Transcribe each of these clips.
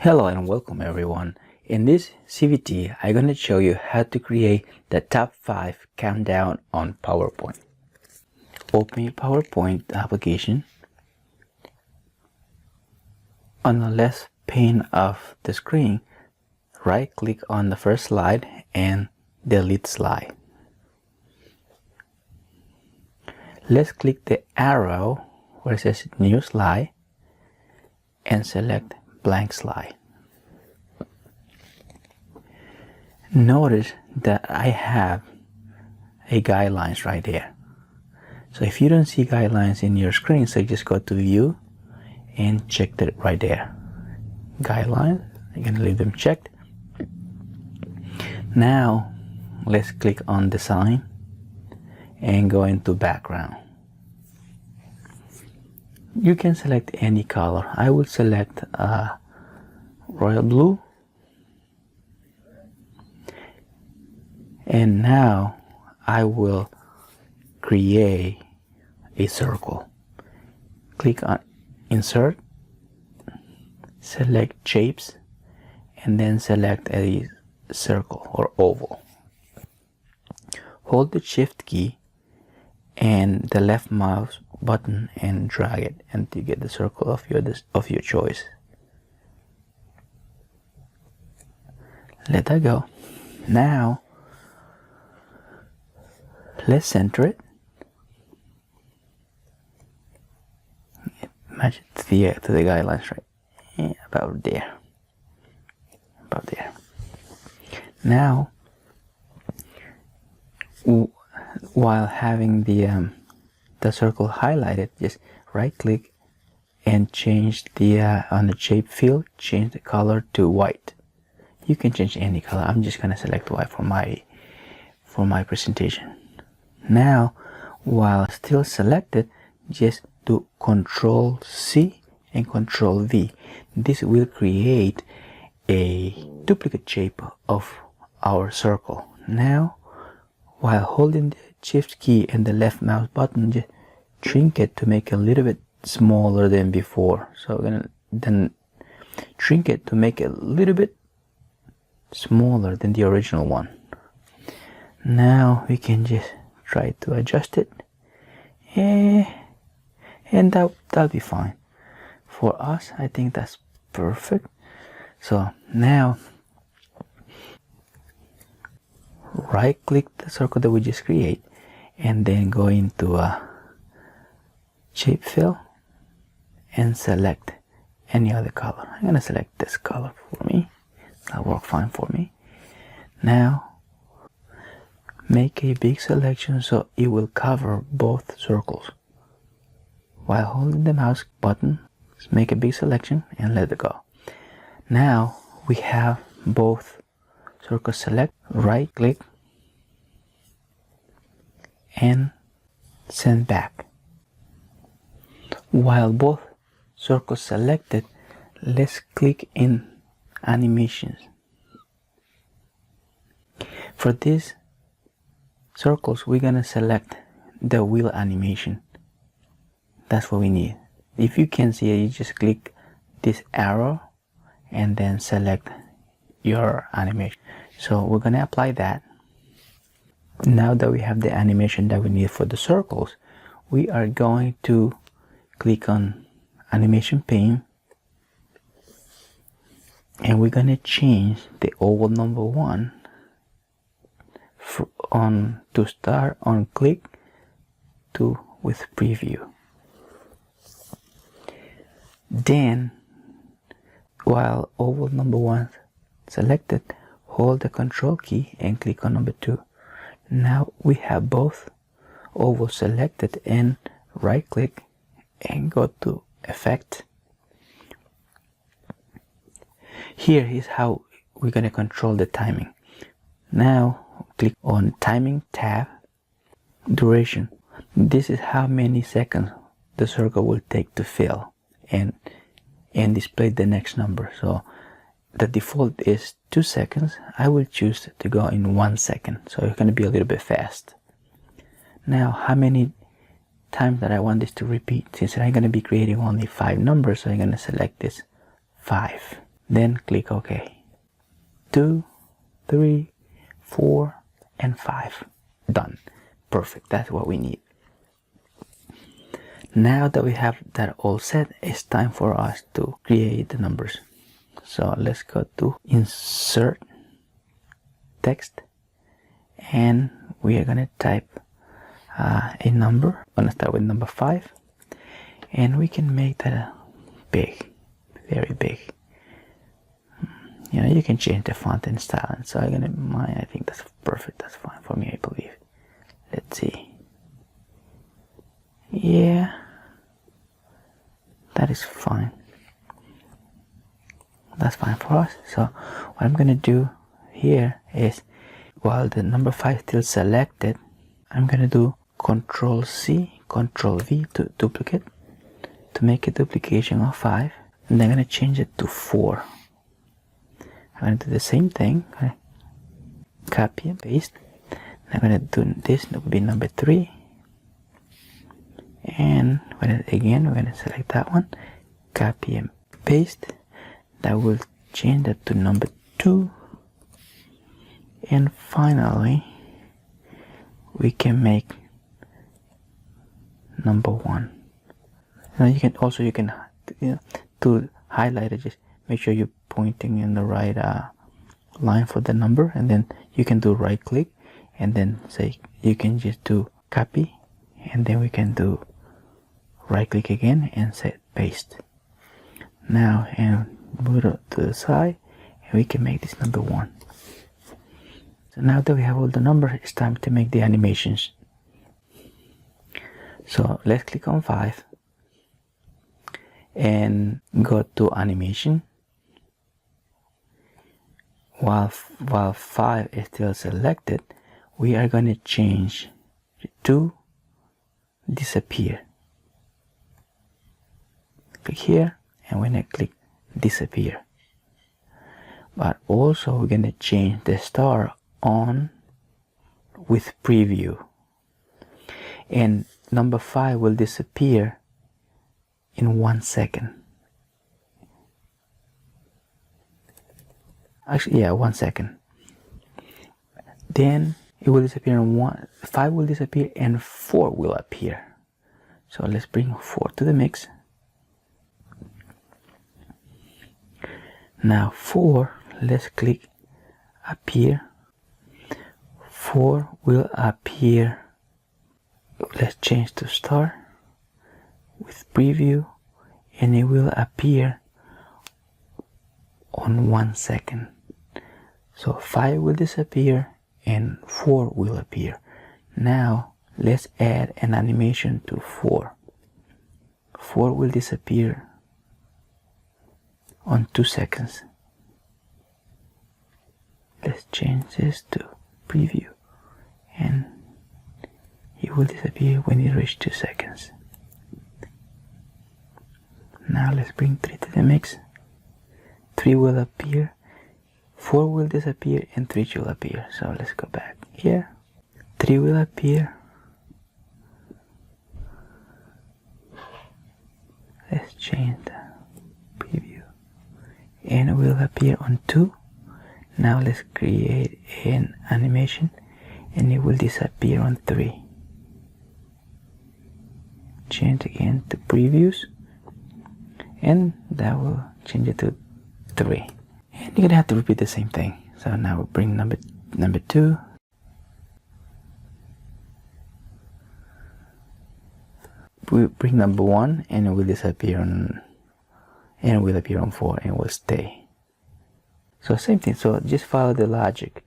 Hello and welcome everyone. In this CVT, I'm going to show you how to create the top 5 countdown on PowerPoint. Open your PowerPoint application. On the left pane of the screen, right click on the first slide and delete slide. Let's click the arrow where it says new slide and select blank slide. Notice that I have a guidelines right there. So if you don't see guidelines in your screen, so just go to view and check that right there. Guidelines, I'm gonna leave them checked. Now let's click on design and go into background. You can select any color. I will select royal blue. And now I will create a circle. Click on insert, select shapes, and then select a circle or oval. Hold the shift key and the left mouse button and drag it until you get the circle of your choice. Let that go. Now let's center it. Match it to the guidelines, right? Yeah, about there. About there. Now, while having the circle highlighted, just right click and change the on the shape field, change the color to white. You can change any color. I'm just gonna select white for my presentation. Now, while still selected, just do Control C and Control V. This will create a duplicate shape of our circle. Now, while holding the shift key and the left mouse button, just shrink it to make it a little bit smaller than before. So we're gonna then shrink it to make it a little bit smaller than the original one. Now we can just try to adjust it, and that'll be fine. For us, I think that's perfect. So now right click the circle that we just create and then go into a shape fill and select any other color. I'm gonna select this color for me. That'll work fine for me. Now make a big selection so it will cover both circles. While holding the mouse button, make a big selection and let it go. Now we have both circles select, right click and send back. While both circles selected, let's click in animations. For this circles, we're gonna select the wheel animation. That's what we need. If you can see it, you just click this arrow and then select your animation. So we're gonna apply that. Now that we have the animation that we need for the circles, we are going to click on animation pane and we're gonna change the oval number 1 to start on click to with preview. Then while oval number 1 selected, hold the control key and click on number 2. Now we have both ovals selected and right click and go to effect. Here is how we're going to control the timing. Now click on timing tab, duration. This is how many seconds the circle will take to fill and display the next number. So the default is 2 seconds. I will choose to go in 1 second, so it's going to be a little bit fast. Now how many times that I want this to repeat? Since I'm going to be creating only 5 numbers, so I'm going to select this 5. then click OK. 2, 3, 4, and 5. Done. Perfect. That's what we need. Now that we have that all set, it's time for us to create the numbers. So let's go to Insert Text, and we are going to type a number. I'm going to start with number 5, and we can make that big, very big. You know, you can change the font and style, and so I'm going to mine. I think that's perfect. That's fine for me, I believe. Let's see. Yeah, that is fine. That's fine for us. So what I'm gonna do here is, while the number 5 is still selected, I'm gonna do Control C, Control V to duplicate, to make a duplication of 5, and then I'm gonna change it to 4. I'm gonna do the same thing. Copy and paste. I'm gonna do this. That would be number 3, and again we're gonna select that one, copy and paste. That will change that to number 2, and finally we can make number 1. Now you can to highlight it, just make sure you're pointing in the right line for the number, and then you can do right click, and then say you can just do copy, and then we can do right click again and say paste. Now, and move it to the side, and we can make this number 1. So now that we have all the numbers, it's time to make the animations. So let's click on 5 and go to animation. While 5 is still selected, we are going to change to disappear. Click here, and we're going to click disappear. But also we're going to change the star on with preview, and number 5 will disappear in 1 second. Actually, yeah, 1 second. Then it will disappear in 5 will disappear, and 4 will appear. So let's bring 4 to the mix. Now 4, let's click appear. 4 will appear. Let's change to star with preview, and it will appear on 1 second. So 5 will disappear and 4 will appear. Now let's add an animation to 4. 4 will disappear on 2 seconds. Let's change this to preview, and it will disappear when it reaches 2 seconds. Now let's bring 3 to the mix. 3 will appear, 4 will disappear, and 3 will appear. So let's go back here. 3 will appear. Let's change the preview, and it will appear on 2. Now let's create an animation, and it will disappear on 3. Change again to previews, and that will change it to 3. And you're gonna have to repeat the same thing. So now we'll bring number 2. We bring number 1, and it will disappear on, and it will appear on 4, and will stay. So same thing. So just follow the logic.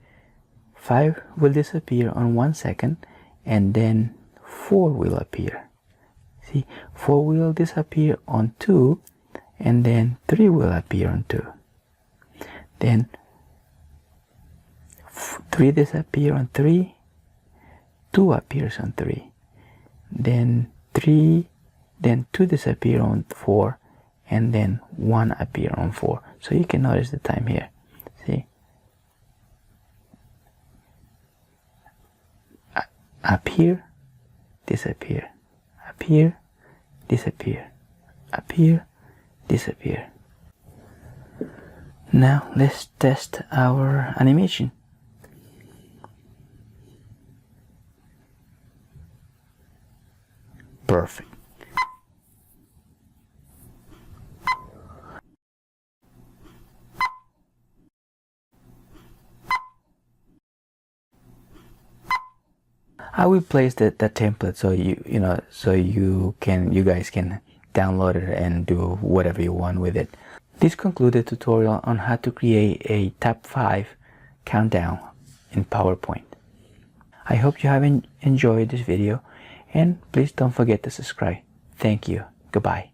5 will disappear on 1 second, and then 4 will appear. See, 4 will disappear on 2, and then 3 will appear on 2. Then 3 disappear on 3, 2 appears on 3. Then 2 disappear on 4, and then 1 appear on 4. So you can notice the time here. See, appear, disappear, appear, disappear, appear, disappear. Now let's test our animation. Perfect. I will place the template so you guys can download it and do whatever you want with it. This concludes the tutorial on how to create a top 5 countdown in PowerPoint. I hope you have enjoyed this video, and please don't forget to subscribe. Thank you. Goodbye.